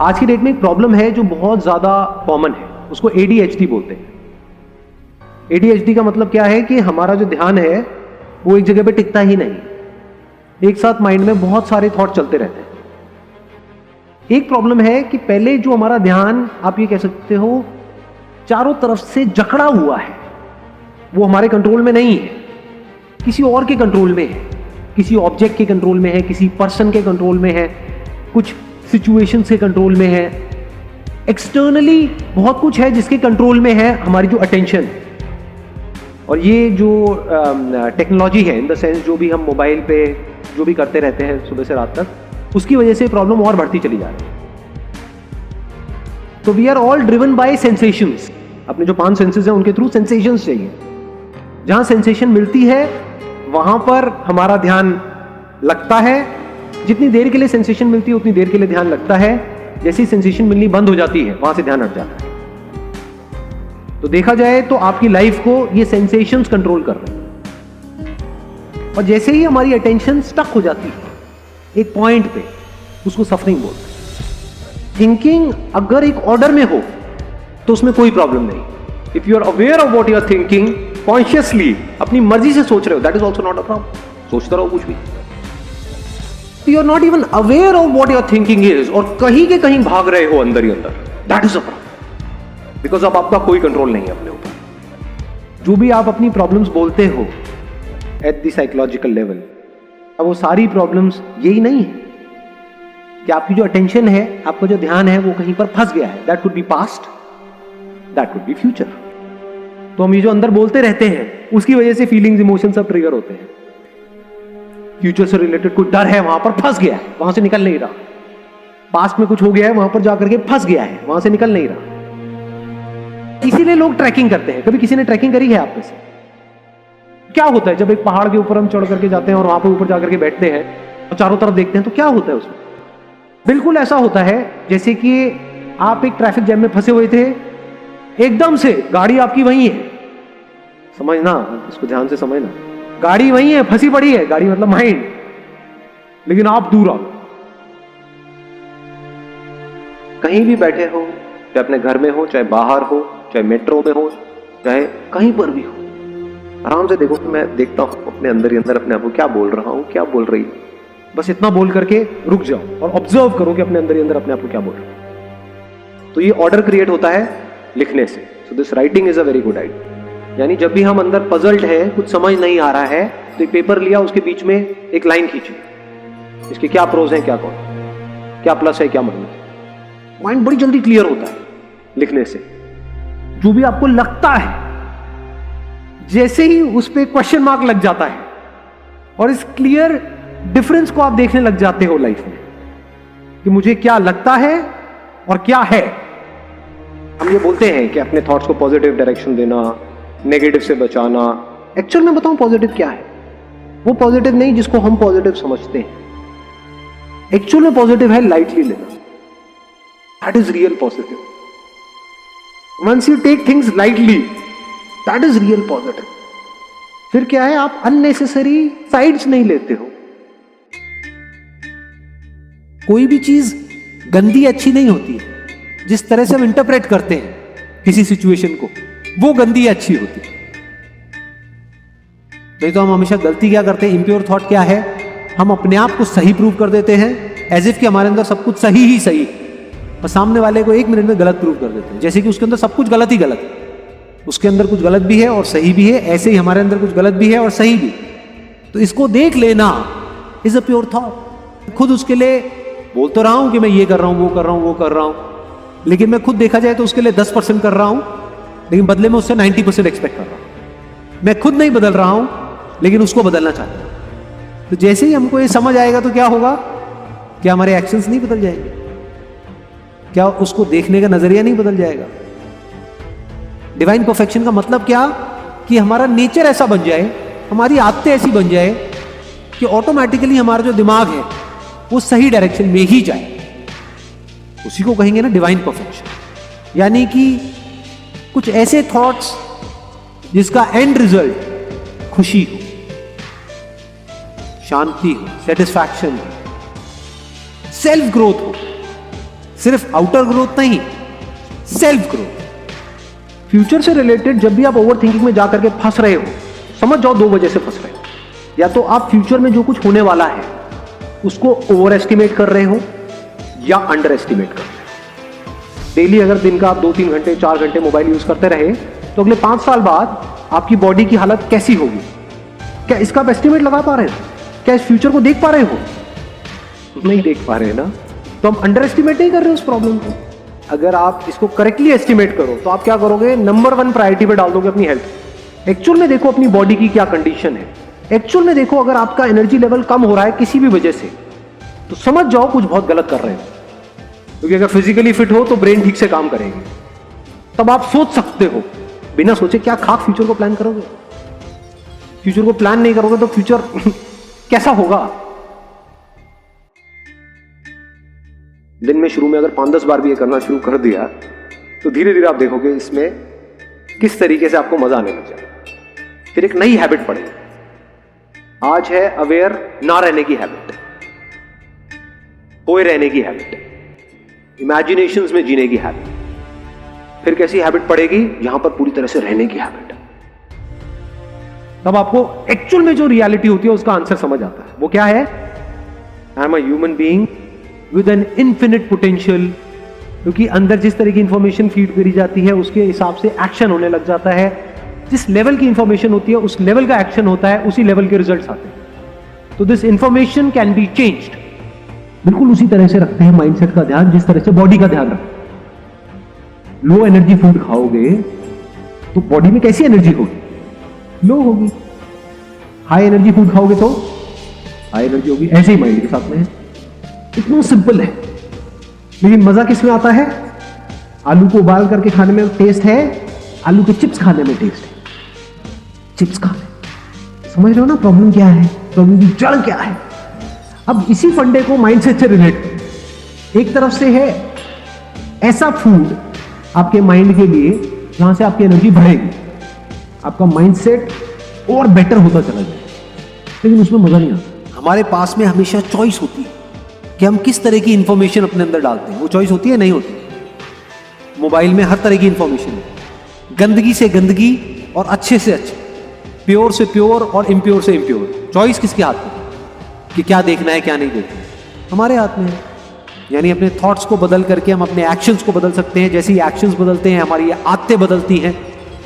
आज की डेट में एक प्रॉब्लम है जो बहुत ज्यादा कॉमन है, उसको ADHD बोलते हैं। ADHD का मतलब क्या है कि हमारा जो ध्यान है वो एक जगह पे टिकता ही नहीं, एक साथ माइंड में बहुत सारे थॉट चलते रहते हैं। एक प्रॉब्लम है कि पहले जो हमारा ध्यान, आप ये कह सकते हो, चारों तरफ से जकड़ा हुआ है, वो हमारे कंट्रोल में नहीं है, किसी और के कंट्रोल में है, किसी ऑब्जेक्ट के कंट्रोल में है, किसी पर्सन के कंट्रोल में है, कुछ सिचुएशन के कंट्रोल में है, एक्सटर्नली बहुत कुछ है जिसके कंट्रोल में है हमारी जो अटेंशन। और ये जो टेक्नोलॉजी है, इन द सेंस जो भी हम मोबाइल पे जो भी करते रहते हैं सुबह से रात तक, उसकी वजह से प्रॉब्लम और बढ़ती चली जा रही है। तो we are all driven by sensations. अपने जो 5 सेंसेस हैं उनके थ्रू सेंसेशंस चाहिए। जहां सेंसेशन मिलती है वहां पर हमारा ध्यान लगता है। जितनी देर के लिए सेंसेशन मिलती है उतनी देर के लिए ध्यान लगता है। जैसी सेंसेशन मिलनी बंद हो जाती है वहां से ध्यान हट जाता है। तो देखा जाए तो आपकी लाइफ को ये सेंसेशंस कंट्रोल कर रहे हैं। और जैसे ही हमारी अटेंशन स्टक हो जाती है एक पॉइंट पे, उसको सफरिंग बोलते हैं। थिंकिंग अगर एक ऑर्डर में हो तो उसमें कोई प्रॉब्लम नहीं। If you are aware of what you are thinking, consciously अपनी मर्जी से सोच रहे हो, that is also not a problem. सोचते रहो कुछ भी। You are not even aware of what your thinking is, और कहीं के कहीं भाग रहे हो अंदर ही अंदर, that is a problem. Because अब आपका कोई कंट्रोल नहीं है अपने ऊपर। जो भी आप अपनी प्रॉब्लम्स बोलते हो एट द साइकोलॉजिकल लेवल, अब वो सारी प्रॉब्लम्स यही नहीं है कि आपकी जो अटेंशन है, आपका जो ध्यान है, वो कहीं पर फंस गया है। That could be past, that could be future. तो हम ये जो अंदर बोलते रहते हैं उसकी वजह से फीलिंग्स, इमोशंस सब ट्रिगर होते हैं। फ्यूचर से रिलेटेड कोई डर है, वहां पर फंस गया है, वहां से निकल नहीं रहा। पास्ट में कुछ हो गया है, वहां पर जाकर के फंस गया है, वहां से निकल नहीं रहा। इसीलिए लोग ट्रैकिंग करते हैं। कभी किसी ने ट्रैकिंग करी है आप में से? क्या होता है जब एक पहाड़ के ऊपर हम चढ़ करके जाते हैं और वहां पर ऊपर जाकर के बैठते हैं और चारों तरफ देखते हैं, तो क्या होता है उसमें? बिल्कुल ऐसा होता है जैसे कि आप एक ट्रैफिक जैम में फंसे हुए थे, एकदम से गाड़ी आपकी वहीं है। समझना, इसको ध्यान से समझना। गाड़ी वहीं है, फंसी पड़ी है, गाड़ी मतलब माइंड, लेकिन आप दूर आओ। कहीं भी बैठे हो, चाहे अपने घर में हो, चाहे बाहर हो, चाहे मेट्रो में हो, चाहे कहीं पर भी हो, आराम से देखो कि मैं देखता हूं अपने अंदर ही अंदर अपने आप को क्या बोल रहा हूं, क्या बोल रही हूं। बस इतना बोल करके रुक जाओ और ऑब्जर्व करो कि अपने अंदर ही अंदर अपने आप को क्या बोल रहा हूं। तो ये ऑर्डर क्रिएट होता है लिखने से। So this writing is a very good idea. यानी जब भी हम अंदर पजल्ड है, कुछ समझ नहीं आ रहा है, तो एक पेपर लिया, उसके बीच में एक लाइन खींची, इसके क्या प्रोज है, क्या कौन, क्या प्लस है, क्या माइनस। माइंड बड़ी जल्दी क्लियर होता है लिखने से। जो भी आपको लगता है, जैसे ही उस पर क्वेश्चन मार्क लग जाता है और इस क्लियर डिफरेंस को आप देखने लग जाते हो लाइफ में कि मुझे क्या लगता है और क्या है। हम ये बोलते हैं कि अपने थॉट्स को पॉजिटिव डायरेक्शन देना, नेगेटिव से बचाना। एक्चुअल में बताऊं पॉजिटिव क्या है? वो पॉजिटिव नहीं जिसको हम पॉजिटिव समझते हैं। एक्चुअल में पॉजिटिव है लाइटली लेना। That is real positive. Once you take things lightly, that is real positive. फिर क्या है, आप अननेसेसरी साइड्स नहीं लेते हो। कोई भी चीज गंदी अच्छी नहीं होती है। जिस तरह से हम इंटरप्रेट करते हैं किसी सिचुएशन को, वो गंदी अच्छी होती है। नहीं तो हम हमेशा गलती क्या करते हैं, इम्प्योर थॉट क्या है, हम अपने आप को सही प्रूव कर देते हैं, एज इफ कि हमारे अंदर सब कुछ सही ही सही, और सामने वाले को 1 मिनट में गलत प्रूव कर देते हैं, जैसे कि उसके अंदर सब कुछ गलत ही गलत है। उसके अंदर कुछ गलत भी है और सही भी है, ऐसे ही हमारे अंदर कुछ गलत भी है और सही भी। तो इसको देख लेना इज अ प्योर थॉट। खुद उसके लिए बोल तो रहा हूं कि मैं ये कर रहा हूं, वो कर रहा हूं, वो कर रहा हूं, लेकिन मैं खुद देखा जाए तो उसके लिए 10% कर रहा हूं, लेकिन बदले में उससे 90% एक्सपेक्ट कर रहा हूं। मैं खुद नहीं बदल रहा हूं, लेकिन उसको बदलना चाहता हूं। तो जैसे ही हमको ये समझ आएगा तो क्या होगा, क्या हमारे एक्शंस नहीं बदल जाएंगे? क्या उसको देखने का नजरिया नहीं बदल जाएगा? डिवाइन परफेक्शन का मतलब क्या, कि हमारा नेचर ऐसा बन जाए, हमारी आदतें ऐसी बन जाए कि ऑटोमेटिकली हमारा जो दिमाग है वो सही डायरेक्शन में ही जाए। उसी को कहेंगे ना डिवाइन परफेक्शन। यानी कि कुछ ऐसे थॉट्स जिसका एंड रिजल्ट खुशी हो, शांति हो, सेटिस्फैक्शन हो, सेल्फ ग्रोथ हो, सिर्फ आउटर ग्रोथ नहीं, सेल्फ ग्रोथ। फ्यूचर से रिलेटेड जब भी आप ओवर थिंकिंग में जाकर के फंस रहे हो, समझ जाओ 2 वजह से फंस रहे हो। या तो आप फ्यूचर में जो कुछ होने वाला है उसको ओवर एस्टिमेट कर रहे हो या अंडर एस्टिमेट कर रहे हो। डेली अगर दिन का आप 2-3 घंटे 4 घंटे मोबाइल यूज करते रहे तो अगले 5 साल बाद आपकी बॉडी की हालत कैसी होगी? क्या इसका आप एस्टिमेट लगा पा रहे हो? क्या इस फ्यूचर को देख पा रहे हो? नहीं देख पा रहे ना, तो हम अंडर एस्टिमेट नहीं कर रहे उस प्रॉब्लम को। अगर आप इसको करेक्टली एस्टिमेट करो तो आप क्या करोगे? नंबर 1 प्रायोरिटी पे डाल दोगे अपनी हेल्थ। एक्चुअल में देखो अपनी बॉडी की क्या कंडीशन है। एक्चुअल में देखो अगर आपका एनर्जी लेवल कम हो रहा है किसी भी वजह से, तो समझ जाओ कुछ बहुत गलत कर रहे हो। क्योंकि अगर फिजिकली फिट हो तो ब्रेन ठीक से काम करेगी। तब आप सोच सकते हो, बिना सोचे क्या खाक फ्यूचर को प्लान करोगे? फ्यूचर को प्लान नहीं करोगे तो फ्यूचर कैसा होगा? दिन में शुरू में अगर 5-10 बार भी ये करना शुरू कर दिया तो धीरे धीरे आप देखोगे इसमें किस तरीके से आपको मजा आने लग जाएगा। फिर एक नई हैबिट पड़ेगी। आज है अवेयर ना रहने की हैबिट, खोए रहने की हैबिट, इमेजिनेशंस में जीने की हैबिट। फिर कैसी हैबिट पड़ेगी? यहां पर पूरी तरह से रहने की हैबिट। तब आपको एक्चुअल में जो रियलिटी होती है उसका आंसर समझ आता है। वो क्या है? I am a human being with an infinite potential. क्योंकि अंदर जिस तरह की इंफॉर्मेशन फीड करी जाती है उसके हिसाब से एक्शन होने लग जाता है। जिस लेवल की इंफॉर्मेशन होती है उस लेवल का एक्शन होता है, उसी लेवल के रिजल्ट्स आते हैं। तो this information can be changed. बिल्कुल उसी तरह से रखते हैं माइंडसेट का ध्यान जिस तरह से बॉडी का ध्यान रखते। लो एनर्जी फूड खाओगे तो बॉडी में कैसी एनर्जी होगी? लो होगी। हाई एनर्जी फूड खाओगे तो हाई एनर्जी होगी। ऐसे ही माइंड के साथ में है। इतना सिंपल है। लेकिन मजा किस में आता है? आलू को उबाल करके खाने में टेस्ट है, आलू के चिप्स खाने में टेस्ट है। चिप्स खाने, समझ रहे हो ना प्रॉब्लम क्या है? प्रॉब्लम की जड़ क्या है? अब इसी फंडे को माइंडसेट से रिलेट करो। एक तरफ से है ऐसा फूड आपके माइंड के लिए जहां से आपकी एनर्जी बढ़ेगी, आपका माइंडसेट और बेटर होता चला जाए, लेकिन उसमें मजा नहीं आता। हमारे पास में हमेशा चॉइस होती है कि हम किस तरह की इंफॉर्मेशन अपने अंदर डालते हैं। वो चॉइस होती है नहीं होती? मोबाइल में हर तरह की इंफॉर्मेशन है, गंदगी से गंदगी और अच्छे से अच्छे, प्योर से प्योर और इम्प्योर से इम्प्योर। चॉइस किसके हाथ में कि क्या देखना है क्या नहीं देखना है? हमारे हाथ में है। यानी अपने थॉट्स को बदल करके हम अपने एक्शंस को बदल सकते हैं। जैसे ही एक्शंस बदलते हैं हमारी आदतें बदलती हैं।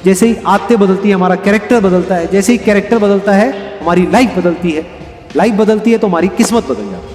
जैसे ही आदतें बदलती है हमारा कैरेक्टर बदलता है। जैसे ही कैरेक्टर बदलता है हमारी लाइफ बदलती है। लाइफ बदलती है तो हमारी किस्मत बदल जाती है।